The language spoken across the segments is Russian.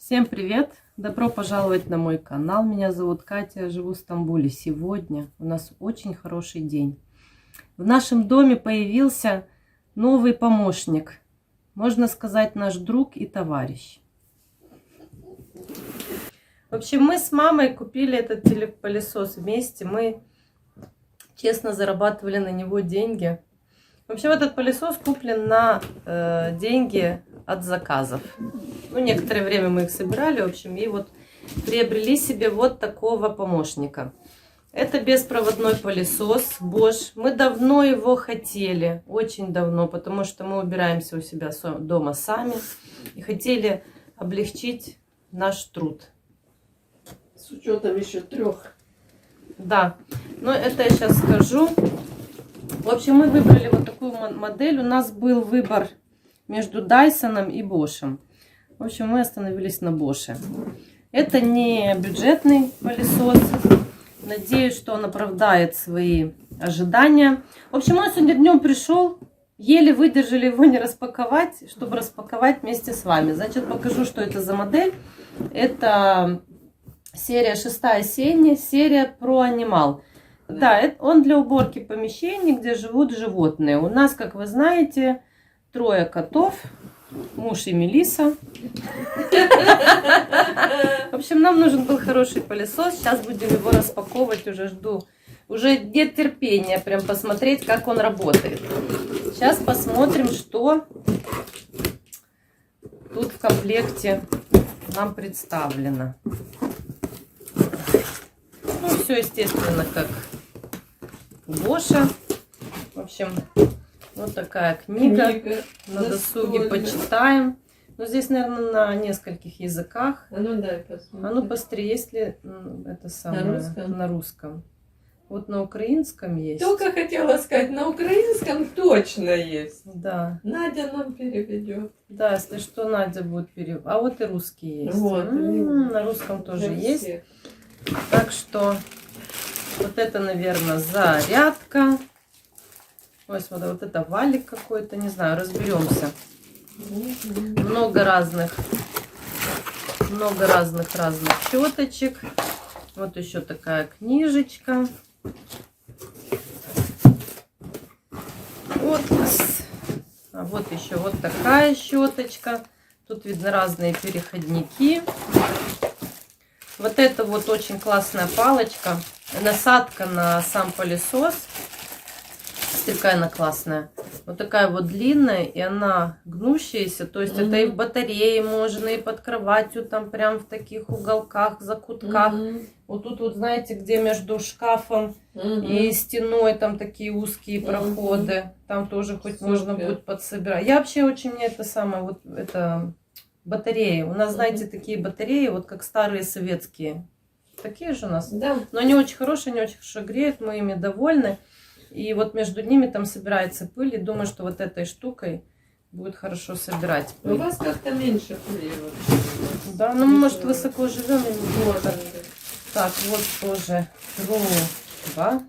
Всем привет! Добро пожаловать на мой канал. Меня зовут Катя, я живу в Стамбуле. Сегодня у нас очень хороший день. В нашем доме появился новый помощник. Можно сказать, наш друг и товарищ. В общем, мы с мамой купили этот телепылесос вместе. Мы честно зарабатывали на него деньги. Вообще, этот пылесос куплен на деньги от заказов. Ну, некоторое время мы их собирали, в общем, и вот приобрели себе вот такого помощника. Это беспроводной пылесос Bosch. Мы давно его хотели, очень давно, потому что мы убираемся у себя дома сами и хотели облегчить наш труд. С учетом еще 3. Да, но это я сейчас скажу. В общем, мы выбрали вот такую модель. У нас был выбор между Dyson и Bosch. В общем, мы остановились на Bosch. Это не бюджетный пылесос. Надеюсь, что он оправдает свои ожидания. В общем, он сегодня днем пришел. Еле выдержали его не распаковать, чтобы распаковать вместе с вами. Значит, покажу, что это за модель. Это серия 6-я осенняя, серия Pro Animal. Да, он для уборки помещений, где живут животные. У нас, как вы знаете, 3 котов, муж и Мелисса. В общем, нам нужен был хороший пылесос. Сейчас будем его распаковывать. Уже жду. Уже нет терпения прям посмотреть, как он работает. Сейчас посмотрим, что тут в комплекте нам представлено. Ну, все, естественно, как у Боша. В общем, вот такая книга. На досуге почитаем. Но здесь, наверное, на нескольких языках. А ну дай посмотрим. А ну быстрее, если это самое на русском. Вот на украинском есть. Только хотела сказать, на украинском точно есть. Да. Надя нам переведет. Да, если что, Надя будет перевод. А вот и русский есть. Вот, на русском тоже есть. Всех. Так что вот это, наверное, зарядка. Ой, смотри, вот это валик какой-то, не знаю, разберемся. Много разных щеточек. Вот еще такая книжечка. Вот. А вот еще вот такая щеточка. Тут видно разные переходники. Вот это вот очень классная палочка. Насадка на сам пылесос. Такая она классная. Вот такая вот длинная, и она гнущаяся. То есть это и в батарее можно, и под кроватью, там прям в таких уголках, закутках. Вот тут вот, знаете, где между шкафом и стеной там такие узкие проходы. Там тоже хоть можно будет подсобирать. Я вообще очень, мне это самое, вот это батареи. У нас, знаете, такие батареи, вот как старые советские. Такие же у нас. Да. Но они очень хорошие, они очень хорошо греют, мы ими довольны. И вот между ними там собирается пыль. И думаю, что вот этой штукой будет хорошо собирать пыль. У вас как-то меньше пыли. Да, ну мы, может, высоко живем. Вот. Так, вот тоже трубка.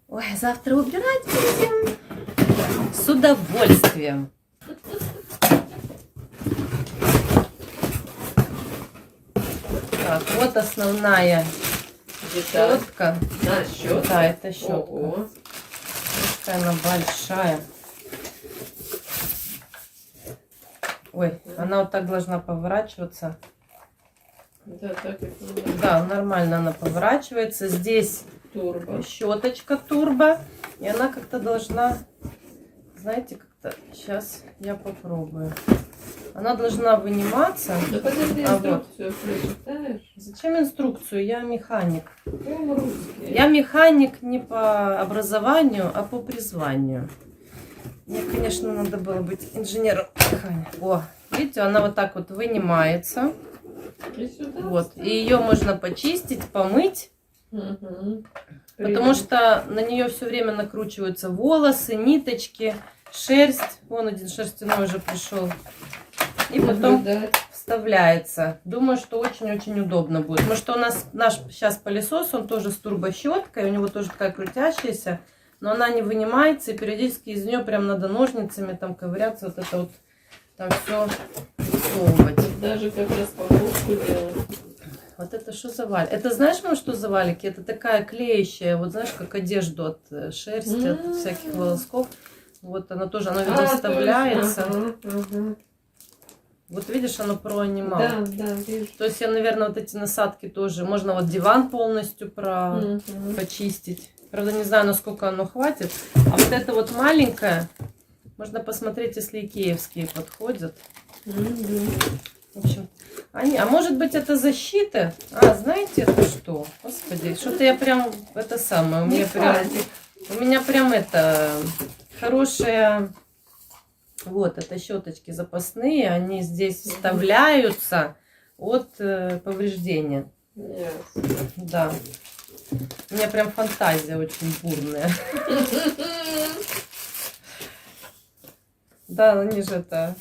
Ой, завтра убирать будем. С удовольствием. Так, вот основная щетка. Да, щетка. Да, это щетка. Ого. Такая она большая. Ой, она вот так должна поворачиваться. Да, так и Да, нормально она поворачивается. Здесь турбо. щеточка турбо. И она как-то должна, знаете, как-то... Сейчас я попробую. Она должна выниматься. Да подожди, А инструкцию прочитаешь? Зачем инструкцию? Я механик. Прям русский. Я механик не по образованию, а по призванию. Мне, конечно, надо было быть инженером. О, видите, она вот так вот вынимается. И сюда Вот. И ее можно почистить, помыть. Потому что на нее все время накручиваются волосы, ниточки, шерсть. Вон один шерстяной уже пришел. И потом вставляется. Думаю, что очень-очень удобно будет. Потому что у нас наш сейчас пылесос, он тоже с турбощеткой. У него тоже такая крутящаяся. Но она не вынимается. И периодически из нее прям надо ножницами там ковыряться. Вот это вот там все высовывать. даже как распаковку делать. Вот это что за валик? Это знаешь, мам, что за валики? Это такая клеящая, вот знаешь, как одежду от шерсти, от всяких волосков. Вот она тоже, она, видно, вставляется. Вот видишь, оно про анимал. Да, да, вижу. То есть я, наверное, вот эти насадки тоже. Можно вот диван полностью почистить. Правда, не знаю, насколько оно хватит. А вот это вот маленькое, можно посмотреть, если икеевские подходят. В общем, а может быть, это защита? А, знаете, это что? Господи, что-то я прям, это самое, у меня прям это, хорошая, вот, это щеточки запасные, они здесь вставляются от повреждения. Да. У меня прям фантазия очень бурная. Да, они же это...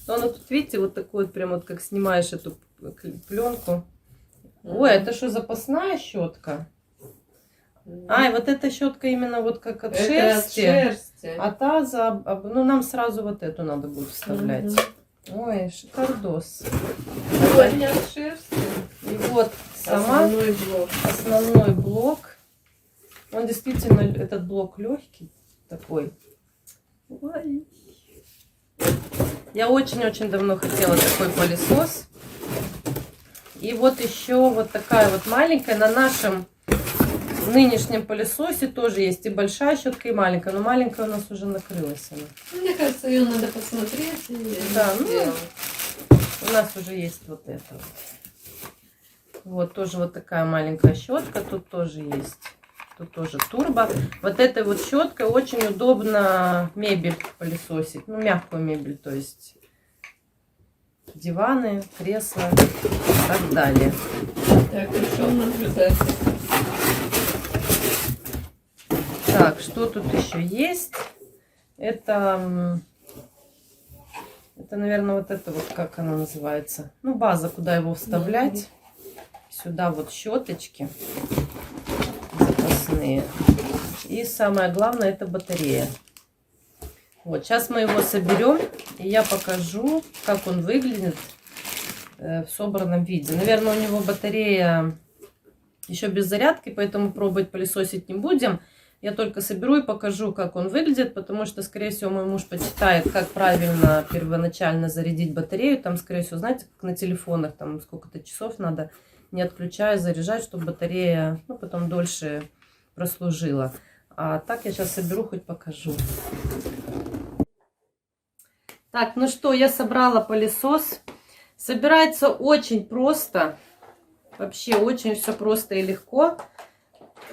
Но оно тут, видите, вот такой вот, прям вот как снимаешь эту пленку. Ой, это что, запасная щетка? А, и вот эта щетка именно вот как от шерсти. А та за... Ну, нам сразу вот эту надо будет вставлять. Ой, шикардос. Сегодня от шерсти. И вот сама основной блок. Он действительно, этот блок легкий такой. Ой. Я очень-очень давно хотела такой пылесос. И вот еще вот такая вот маленькая. На нашем нынешнем пылесосе тоже есть и большая щетка, и маленькая. Но маленькая у нас уже накрылась она. Мне кажется, ее надо посмотреть. Да, ну, у нас уже есть вот это вот. Вот тоже вот такая маленькая щетка. Тут тоже есть. Тут тоже турбо. Вот этой вот щеткой очень удобно мебель пылесосить. Ну, мягкую мебель, то есть диваны, кресла и так далее. Так, и что наблюдать? Так, что тут еще есть? Это, наверное, вот это вот, как она называется? Ну, база, куда его вставлять. Сюда вот щеточки запасные. И самое главное, это батарея. Вот, сейчас мы его соберем, и я покажу, как он выглядит в собранном виде. Наверное, у него батарея еще без зарядки, поэтому пробовать пылесосить не будем. Я только соберу и покажу, как он выглядит, потому что, скорее всего, мой муж почитает, как правильно первоначально зарядить батарею. Там, скорее всего, знаете, как на телефонах, там сколько-то часов надо, не отключая, заряжать, чтобы батарея, ну, потом дольше прослужила. А так я сейчас соберу, хоть покажу. Так, ну что, я собрала пылесос. Собирается очень просто. Вообще очень все просто и легко.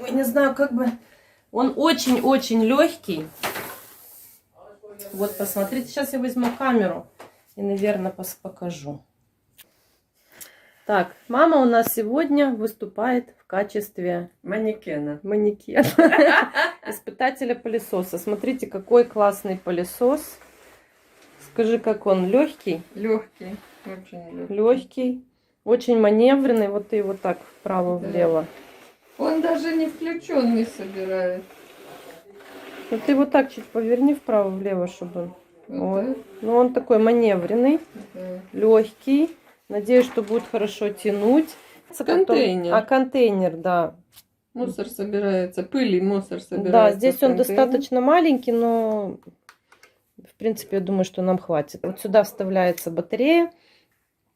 Ой, не знаю, как бы... Он очень-очень легкий. Вот, посмотрите. Сейчас я возьму камеру и, наверное, покажу. Так, мама у нас сегодня выступает в качестве... Манекена. Испытателя пылесоса. Смотрите, какой классный пылесос. Скажи, как он легкий? Легкий. Очень легкий. Легкий. Очень маневренный. Вот и вот так вправо-влево. Он даже не включенный собирает. Вот ты вот так чуть поверни вправо-влево, чтобы он... Вот. Вот. Ну, он такой маневренный, легкий. Надеюсь, что будет хорошо тянуть. Контейнер. А, контейнер, да. Мусор собирается, пыль и мусор собирается. Да, здесь он достаточно маленький, но в принципе, я думаю, что нам хватит. Вот сюда вставляется батарея.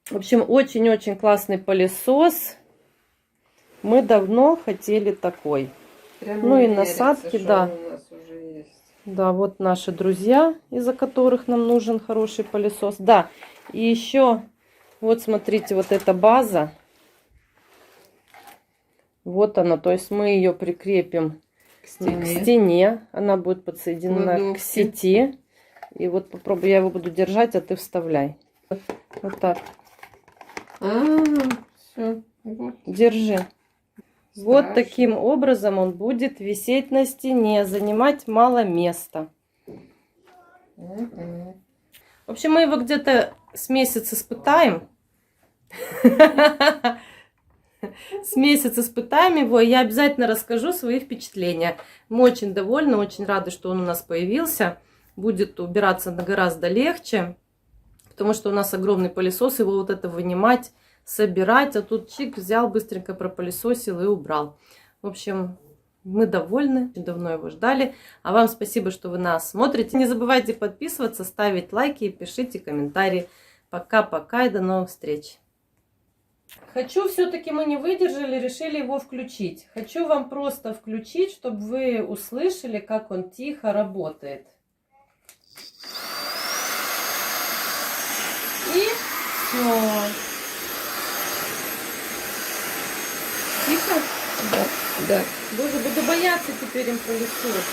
В общем, очень-очень классный пылесос. Мы давно хотели такой. Прям ну и верится, насадки, да. У нас уже есть. Да, вот наши друзья, из-за которых нам нужен хороший пылесос. Да, и еще, вот смотрите, вот эта база. Вот она, то есть мы ее прикрепим к стене. Она будет подсоединена к сети. И вот попробуй, я его буду держать, а ты вставляй. Вот так. Все. Вот. Держи. Страшно. Вот таким образом он будет висеть на стене, занимать мало места. В общем, мы его где-то с месяц испытаем. С месяца испытаем его, и я обязательно расскажу свои впечатления. Мы очень довольны, очень рады, что он у нас появился. Будет убираться гораздо легче, потому что у нас огромный пылесос, его вот это вынимать, собирать, а тут чик взял, быстренько пропылесосил и убрал. В общем, мы довольны, давно его ждали. А вам спасибо, что вы нас смотрите. Не забывайте подписываться, ставить лайки и пишите комментарии. Пока-пока и до новых встреч. Хочу, все-таки мы не выдержали, решили его включить. Хочу вам просто включить, чтобы вы услышали, как он тихо работает. И все. Тихо? Да, да. Боже, буду бояться теперь им пылесосить.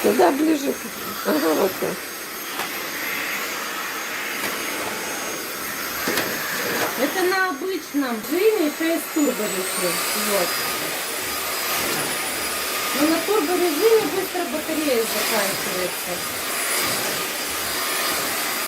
Туда ближе. Ага, вот так. Это на обычном джиме еще есть турборежим. Вот. Но на турборежиме быстро батарея заканчивается.